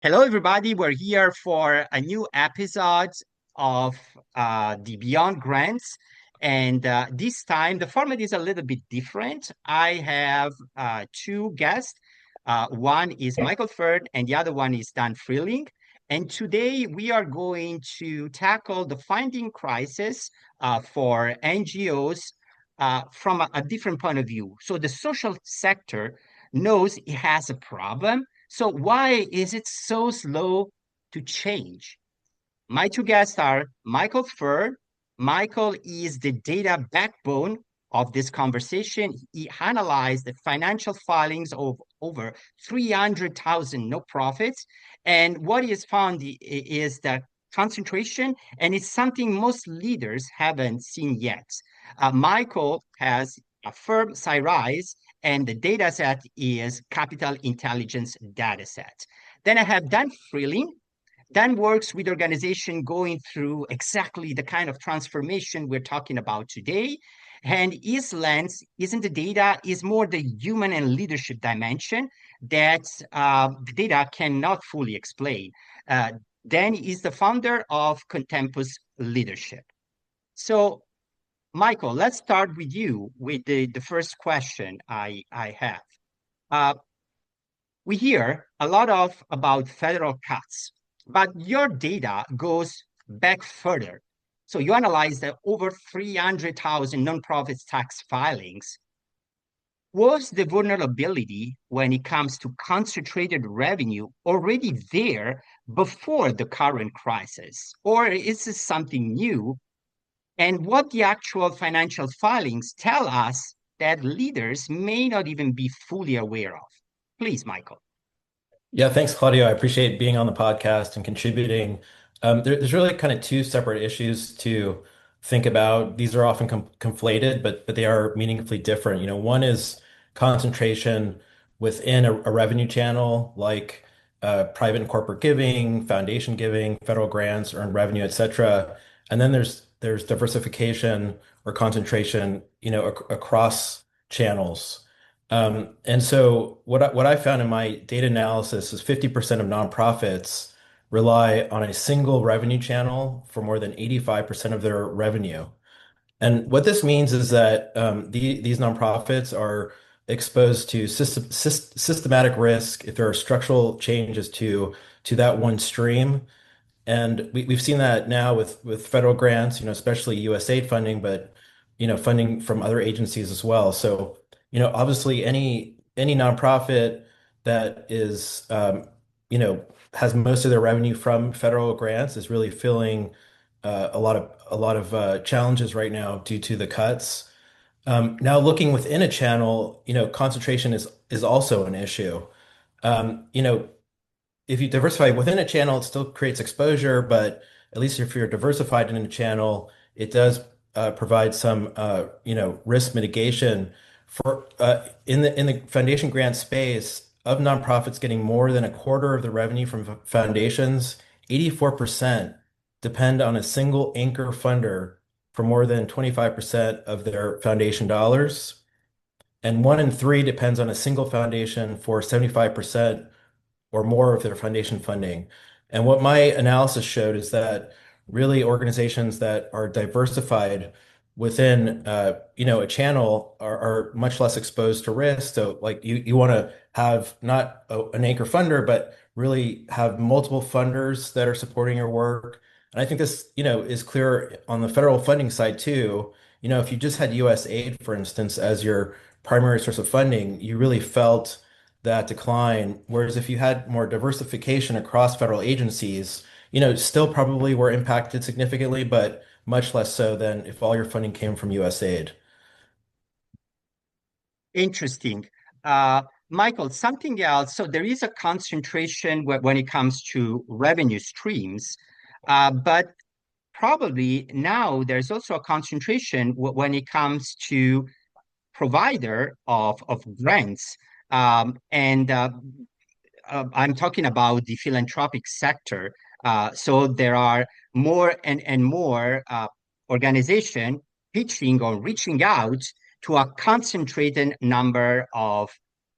Hello, everybody. We're here for a new episode of the Beyond Grants. And this time, the format is a little bit different. I have two guests. One is Michael Fern, and the other one is Dan Freehling. And today, we are going to tackle the funding crisis for NGOs from a different point of view. So, the social sector knows it has a problem, so why is it so slow to change? My two guests are Michael Furr. Michael is the data backbone of this conversation. He analyzed the financial filings of over 300,000 no profits. And what he has found is that concentration, and it's something most leaders haven't seen yet. Michael has a firm SciRise, and the data set is capital intelligence data set. Then I have Dan Freeling. Dan works with organization going through exactly the kind of transformation we're talking about today. And his lens isn't the data, is more the human and leadership dimension that the data cannot fully explain. Dan is the founder of Contempus Leadership. So, Michael, let's start with you with the first question I have. Uh, we hear a lot of about federal cuts, but your data goes back further. So you analyze the over 300,000 nonprofit tax filings. Was the vulnerability when it comes to concentrated revenue already there before the current crisis? Or is this something new? And what the actual financial filings tell us that leaders may not even be fully aware of? Please, Michael. Yeah, thanks, Claudio. I appreciate being on the podcast and contributing. There's really kind of two separate issues to think about. These are often conflated, but they are meaningfully different. One is concentration within a revenue channel, like private and corporate giving, foundation giving, federal grants, earned revenue, et cetera. And then there's diversification or concentration, across channels. And so what I found in my data analysis is 50% of nonprofits rely on a single revenue channel for more than 85% of their revenue. And what this means is that these nonprofits are exposed to systematic risk if there are structural changes to that one stream. And we've seen that now with federal grants, especially USAID funding, but funding from other agencies as well. So, obviously any nonprofit that is has most of their revenue from federal grants is really feeling a lot of challenges right now due to the cuts. Now looking within a channel, concentration is also an issue. Um, you know, if you diversify within a channel, it still creates exposure, but at least if you're diversified in a channel, it does provide some risk mitigation for in the foundation grant space of nonprofits getting more than a quarter of the revenue from foundations. 84% depend on a single anchor funder for more than 25% of their foundation dollars, and one in three depends on a single foundation for 75% or more of their foundation funding. And what my analysis showed is that really organizations that are diversified within a channel are much less exposed to risk. So like you want to have not an anchor funder, but really have multiple funders that are supporting your work. And I think this, is clear on the federal funding side too. If you just had US aid, for instance, as your primary source of funding, you really felt that decline. Whereas if you had more diversification across federal agencies, still probably were impacted significantly, but much less so than if all your funding came from USAID. Interesting. Uh, Michael, something else. So there is a concentration when it comes to revenue streams, but probably now there's also a concentration when it comes to provider of grants. And I'm talking about the philanthropic sector. So there are more and more organization pitching or reaching out to a concentrated number of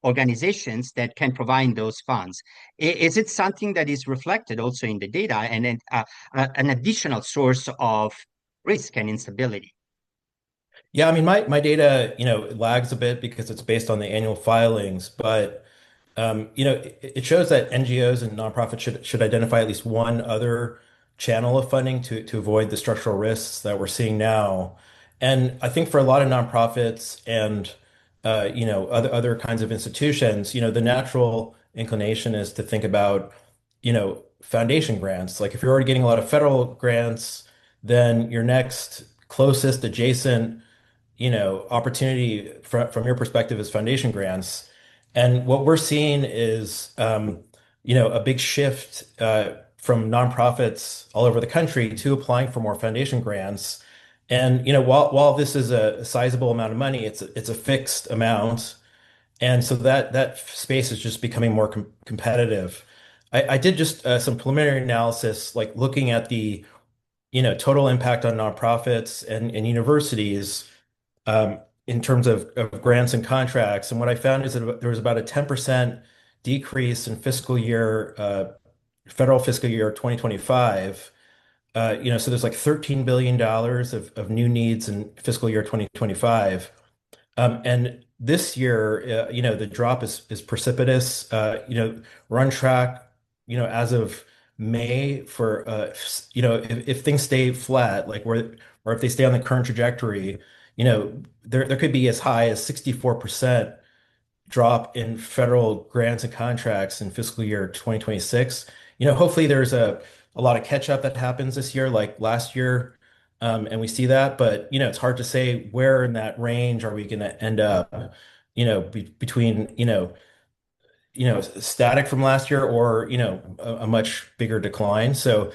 organizations that can provide those funds. Is it something that is reflected also in the data and then an additional source of risk and instability? Yeah, I mean, my data, it lags a bit because it's based on the annual filings, but it shows that NGOs and nonprofits should identify at least one other channel of funding to avoid the structural risks that we're seeing now. And I think for a lot of nonprofits and other kinds of institutions, the natural inclination is to think about, foundation grants. Like if you're already getting a lot of federal grants, then your next closest adjacent opportunity from your perspective is foundation grants. And what we're seeing is, a big shift from nonprofits all over the country to applying for more foundation grants. And while this is a sizable amount of money, it's a fixed amount, and so that space is just becoming more competitive. I did just some preliminary analysis, like looking at the total impact on nonprofits and universities in terms of grants and contracts. And what I found is that there was about a 10% decrease in federal fiscal year 2025. So there's like $13 billion of new needs in fiscal year 2025. And this year, the drop is precipitous. We're on track, as of May for, if things stay flat, or if they stay on the current trajectory, there could be as high as 64% drop in federal grants and contracts in fiscal year 2026. Hopefully there's a lot of catch up that happens this year, like last year. And we see that, but it's hard to say where in that range are we going to end up, between, static from last year or, a much bigger decline. So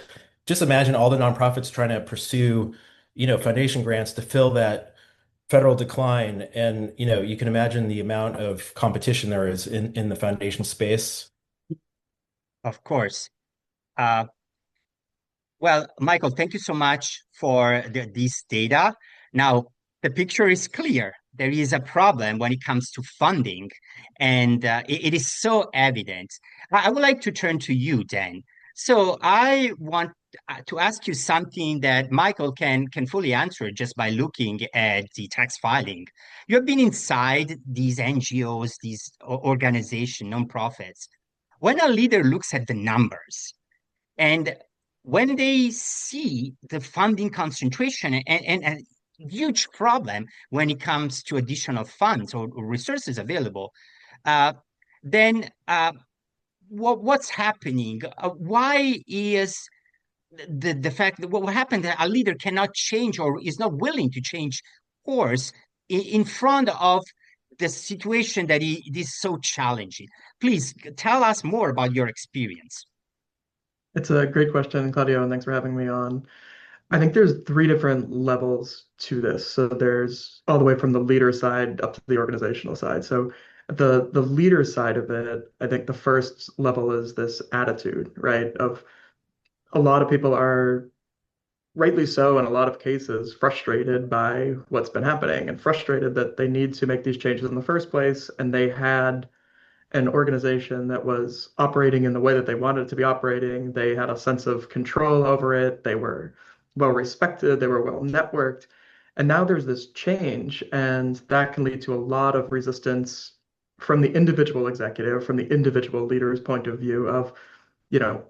just imagine all the nonprofits trying to pursue, foundation grants to fill that federal decline. And, you can imagine the amount of competition there is in the foundation space. Of course. Uh, Well, Michael, thank you so much for this data. Now, the picture is clear. There is a problem when it comes to funding, and it is so evident. I would like to turn to you, Dan. So I want to ask you something that Michael can fully answer just by looking at the tax filing. You have been inside these NGOs, these organizations, nonprofits. When a leader looks at the numbers, and when they see the funding concentration and a huge problem when it comes to additional funds or resources available, uh, then what's happening? Why is the fact that what happened that a leader cannot change or is not willing to change course in front of the situation that it is so challenging? Please tell us more about your experience. It's a great question, Claudio, and thanks for having me on. I think there's three different levels to this. So there's all the way from the leader side up to the organizational side. So the leader side of it, I think the first level is this attitude, right? Of a lot of people are rightly so in a lot of cases frustrated by what's been happening and frustrated that they need to make these changes in the first place. And they had an organization that was operating in the way that they wanted it to be operating. They had a sense of control over it. They were well respected. They were well networked. And now there's this change, and that can lead to a lot of resistance from the individual executive, from the individual leader's point of view of, you know,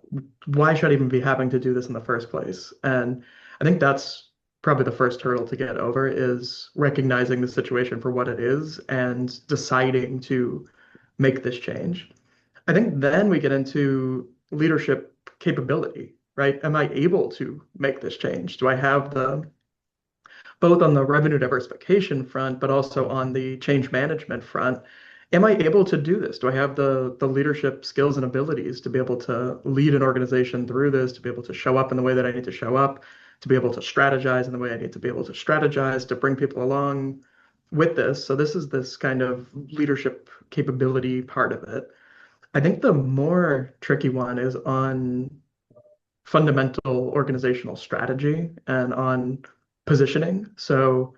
why should I even be having to do this in the first place? And I think that's probably the first hurdle to get over is recognizing the situation for what it is and deciding to make this change. I think then we get into leadership capability, right? Am I able to make this change? Do I have both on the revenue diversification front, but also on the change management front, am I able to do this? Do I have the leadership skills and abilities to be able to lead an organization through this, to be able to show up in the way that I need to show up, to be able to strategize in the way I need to be able to strategize, to bring people along with this? So this is this kind of leadership capability part of it. I think the more tricky one is on fundamental organizational strategy and on positioning. So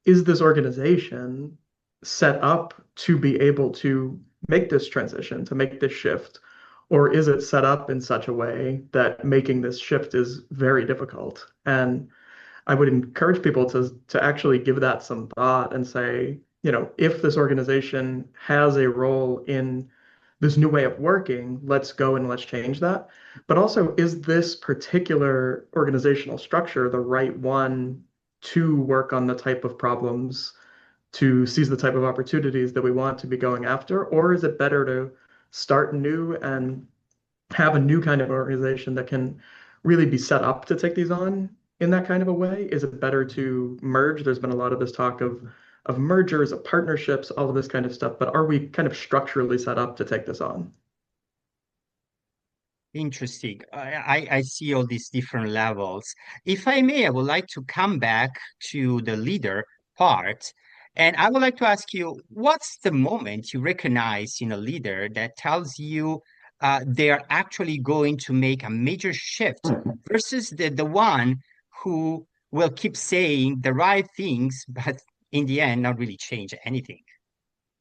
is this organization set up to be able to make this transition, to make this shift? Or is it set up in such a way that making this shift is very difficult? And I would encourage people to actually give that some thought and say, if this organization has a role in this new way of working, let's go and let's change that. But also, is this particular organizational structure the right one to work on the type of problems, to seize the type of opportunities that we want to be going after? Or is it better to start new and have a new kind of organization that can really be set up to take these on in that kind of a way? Is it better to merge? There's been a lot of this talk of mergers, of partnerships, all of this kind of stuff, but are we kind of structurally set up to take this on? Interesting. I see all these different levels. If I may, I would like to come back to the leader part. And I would like to ask you, what's the moment you recognize in a leader that tells you they're actually going to make a major shift versus the one who will keep saying the right things, but in the end, not really change anything?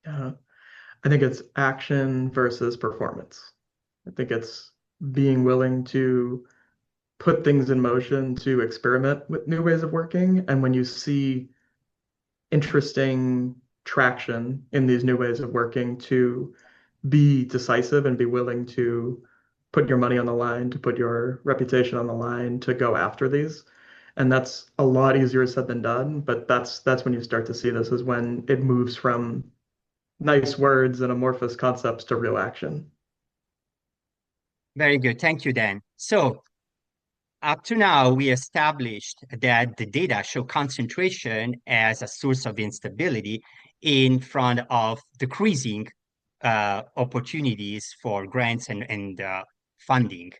Yeah. I think it's action versus performance. I think it's being willing to put things in motion to experiment with new ways of working. And when you see interesting traction in these new ways of working, to be decisive and be willing to put your money on the line, to put your reputation on the line, to go after these. And that's a lot easier said than done, but that's when you start to see this, is when it moves from nice words and amorphous concepts to real action. Very good. Thank you, Dan. So, up to now, we established that the data show concentration as a source of instability in front of decreasing opportunities for grants and funding.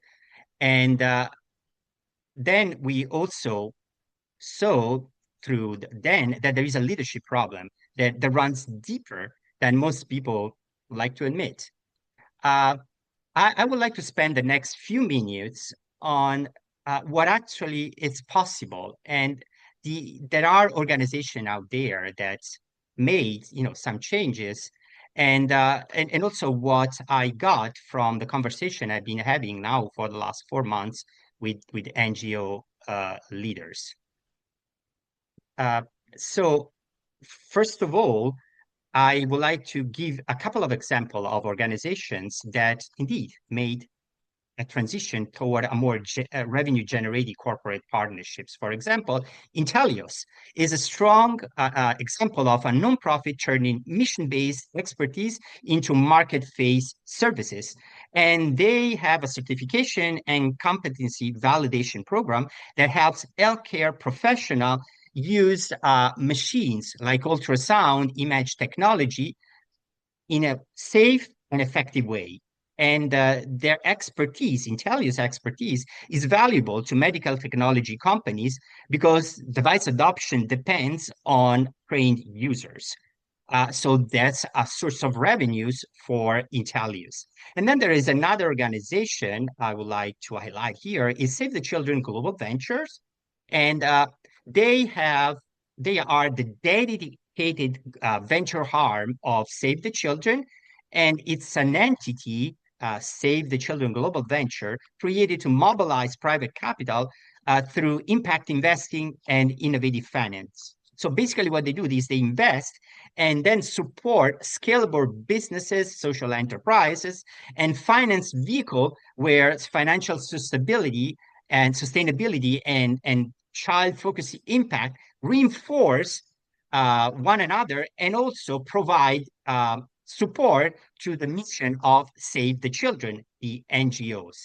And then we also saw then that there is a leadership problem that runs deeper than most people like to admit. Uh, I would like to spend the next few minutes on what actually is possible. And there are organizations out there that made, some changes. And also what I got from the conversation I've been having now for the last 4 months with NGO leaders. Uh, so first of all, I would like to give a couple of examples of organizations that indeed made a transition toward a more revenue-generating corporate partnerships. For example, Intellios is a strong example of a nonprofit turning mission-based expertise into market-based services. And they have a certification and competency validation program that helps healthcare professionals use machines like ultrasound image technology in a safe and effective way. And their expertise, Intellius expertise, is valuable to medical technology companies because device adoption depends on trained users. So that's a source of revenues for Intellius. And then there is another organization I would like to highlight here is Save the Children Global Ventures. And they have they are the dedicated venture arm of Save the Children, and it's an entity, Save the Children Global Venture, created to mobilize private capital through impact investing and innovative finance. So basically, what they do is they invest and then support scalable businesses, social enterprises, and finance vehicle where financial sustainability and child-focused impact reinforce one another and also provide support to the mission of Save the Children, the NGOs.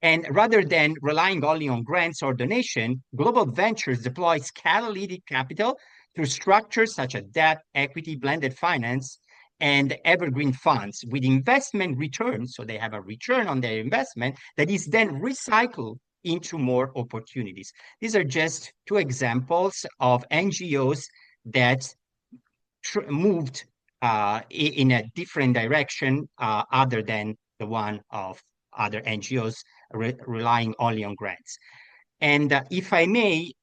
And rather than relying only on grants or donation, Global Ventures deploys catalytic capital through structures such as debt, equity, blended finance, and evergreen funds with investment returns. So they have a return on their investment that is then recycled into more opportunities. These are just two examples of NGOs that moved in a different direction other than the one of other NGOs relying only on grants. And if I may,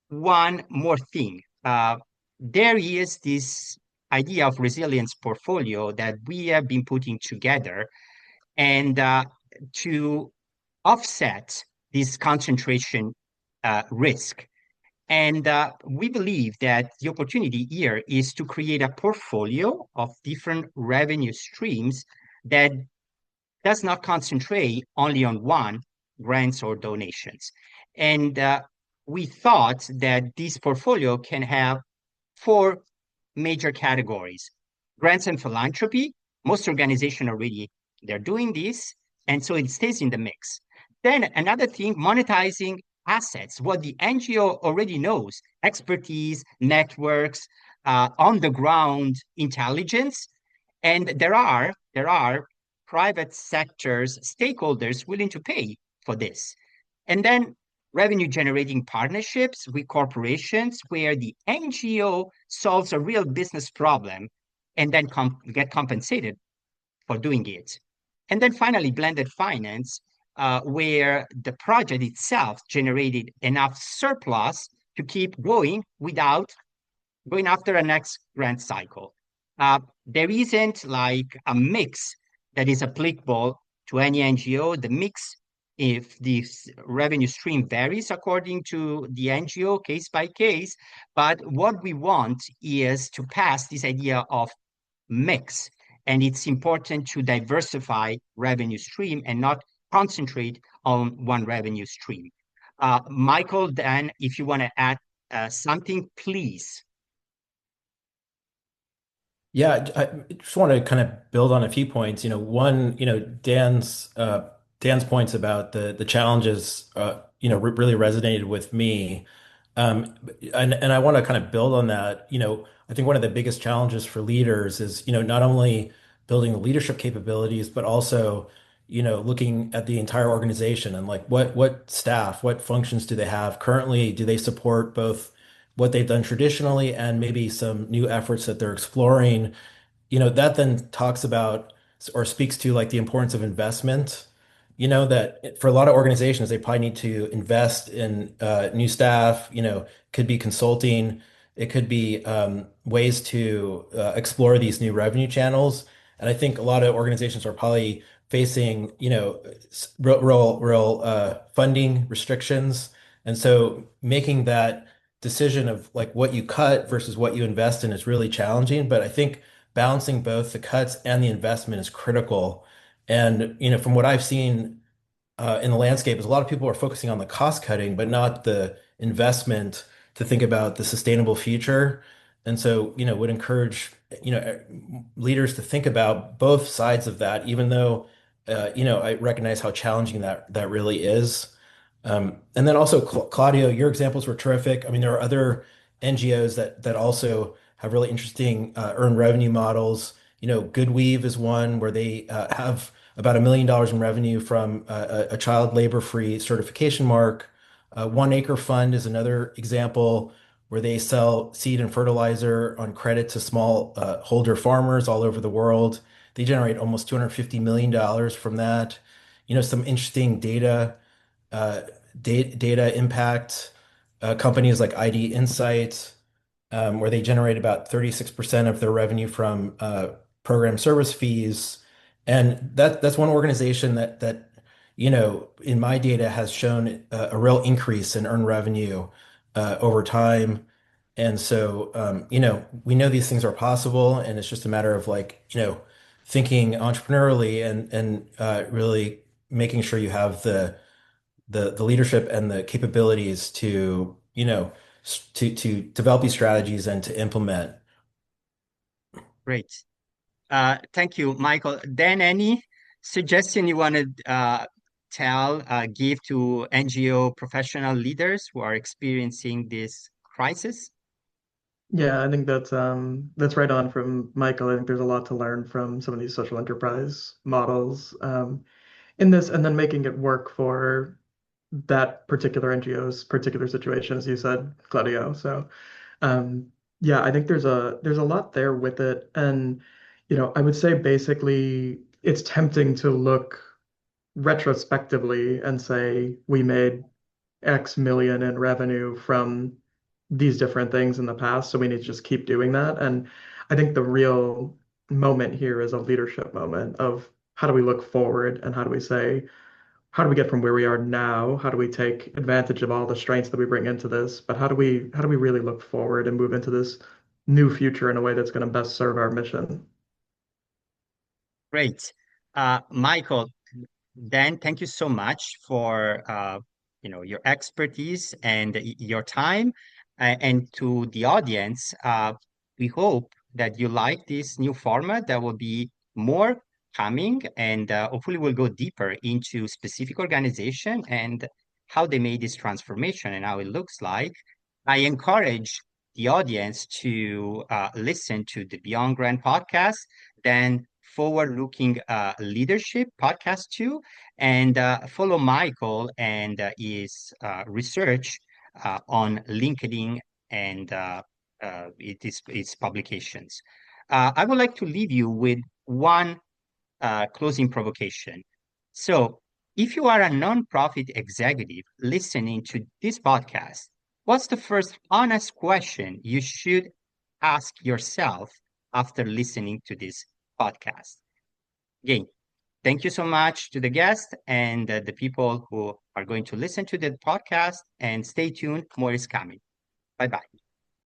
one more thing. There is this idea of resilience portfolio that we have been putting together and to offset this concentration risk. And we believe that the opportunity here is to create a portfolio of different revenue streams that does not concentrate only on one, grants or donations. And we thought that this portfolio can have four major categories. Grants and philanthropy, most organizations already, they're doing this, and so it stays in the mix. Then another thing, monetizing assets, what the NGO already knows, expertise, networks, on the ground intelligence, and there are private sectors, stakeholders willing to pay for this. And then revenue generating partnerships with corporations where the NGO solves a real business problem and then get compensated for doing it. And then finally, blended finance, where the project itself generated enough surplus to keep going without going after a next grant cycle. There isn't like a mix that is applicable to any NGO. The mix, if the revenue stream varies according to the NGO case by case, but what we want is to pass this idea of mix. And it's important to diversify revenue stream and not concentrate on one revenue stream. Michael, Dan, if you want to add something, please. Yeah, I just want to kind of build on a few points. One, Dan's points about the challenges, really resonated with me. And I want to kind of build on that. I think one of the biggest challenges for leaders is, not only building the leadership capabilities, but also, looking at the entire organization and like what staff, what functions do they have currently? Do they support both what they've done traditionally and maybe some new efforts that they're exploring? That then talks about or speaks to like the importance of investment. That for a lot of organizations, they probably need to invest in new staff, could be consulting, it could be ways to explore these new revenue channels. And I think a lot of organizations are probably facing, real funding restrictions. And so making that decision of like what you cut versus what you invest in is really challenging. But I think balancing both the cuts and the investment is critical. And from what I've seen in the landscape, is a lot of people are focusing on the cost cutting, but not the investment to think about the sustainable future. And so, would encourage leaders to think about both sides of that, even though I recognize how challenging that really is. And then also, Claudio, your examples were terrific. I mean, there are other NGOs that also have really interesting earned revenue models. Goodweave is one where they have about $1 million in revenue from a child labor-free certification mark. One Acre Fund is another example where they sell seed and fertilizer on credit to small holder farmers all over the world. They generate almost $250 million from that. Some interesting uh, data impact companies like ID Insight, where they generate about 36% of their revenue from program service fees. And that's one organization that in my data has shown a real increase in earned revenue over time. And so we know these things are possible, and it's just a matter of like, thinking entrepreneurially and really making sure you have the leadership and the capabilities to, to develop these strategies and to implement. Great. Thank you, Michael. Then any suggestion you want to give to NGO professional leaders who are experiencing this crisis? Yeah, I think that's right on from Michael. I think there's a lot to learn from some of these social enterprise models in this, and then making it work for that particular NGO's particular situation, as you said, Claudio. So, um, yeah, I think there's a lot there with it, and I would say basically it's tempting to look retrospectively and say we made X million in revenue from these different things in the past, so we need to just keep doing that. And I think the real moment here is a leadership moment of how do we look forward and how do we say, how do we get from where we are now? How do we take advantage of all the strengths that we bring into this? But how do we really look forward and move into this new future in a way that's going to best serve our mission? Great. Michael, Dan, thank you so much for your expertise and your time. And to the audience, we hope that you like this new format. There will be more coming, and hopefully we'll go deeper into specific organization and how they made this transformation and how it looks like. I encourage the audience to listen to the Beyond Grant podcast, then forward-looking leadership podcast too, and follow Michael and his research on LinkedIn and its publications. I would like to leave you with one closing provocation. So, if you are a nonprofit executive listening to this podcast, what's the first honest question you should ask yourself after listening to this podcast? Again, thank you so much to the guest and the people who are going to listen to the podcast, and stay tuned. More is coming. Bye bye.